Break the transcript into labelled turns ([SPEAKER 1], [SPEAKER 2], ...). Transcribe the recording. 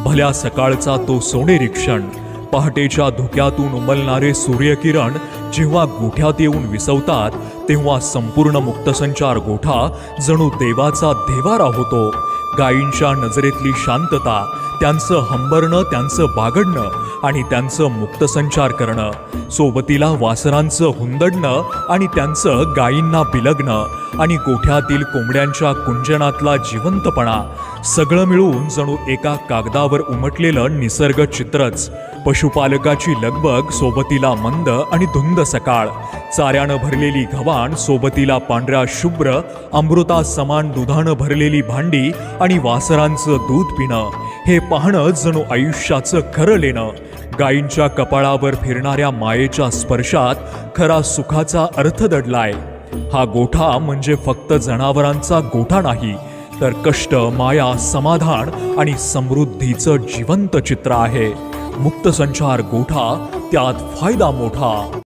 [SPEAKER 1] भल्या सकाळचा तो सोनेरी क्षण, पहाटेच्या धुक्यातून उमलणारे सूर्यकिरण जेव्हा गोठ्यात येऊन विसवतात, तेव्हा संपूर्ण मुक्तसंचार गोठा जणू देवाचा देवारा होतो. गायींच्या नजरेतली शांतता, त्यांचं हंबरणं, त्यांचं बागडणं आणि त्यांचं मुक्तसंचार करणं, सोबतीला वासरांचं हुंदडणं आणि त्यांचं गायींना बिलगणं आणि गोठ्यातील कोंबड्यांच्या कुंजनातला जिवंतपणा, सगळं मिळून जणू एका कागदावर उमटलेलं निसर्ग चित्रच. पशुपालकाची लगबग, सोबतीला मंद आणि धुंद सकाळ, चाऱ्यानं भरलेली गव्हाण, सोबतीला पांढऱ्या शुभ्र अमृता समान दुधानं भरलेली भांडी आणि वासरांचं दूध पिणं, हे पाहणं जणू आयुष्याचं खरं लेणं. गायींच्या कपाळावर फिरणाऱ्या मायेच्या स्पर्शात खरा सुखाचा अर्थ दडलाय. हा गोठा म्हणजे फक्त जनावरांचा गोठा नाही, तर कष्ट, माया, समाधान आणि समृद्धीचं जिवंत चित्र आहे. मुक्तसंचार गोठा, त्यात फायदा मोठा.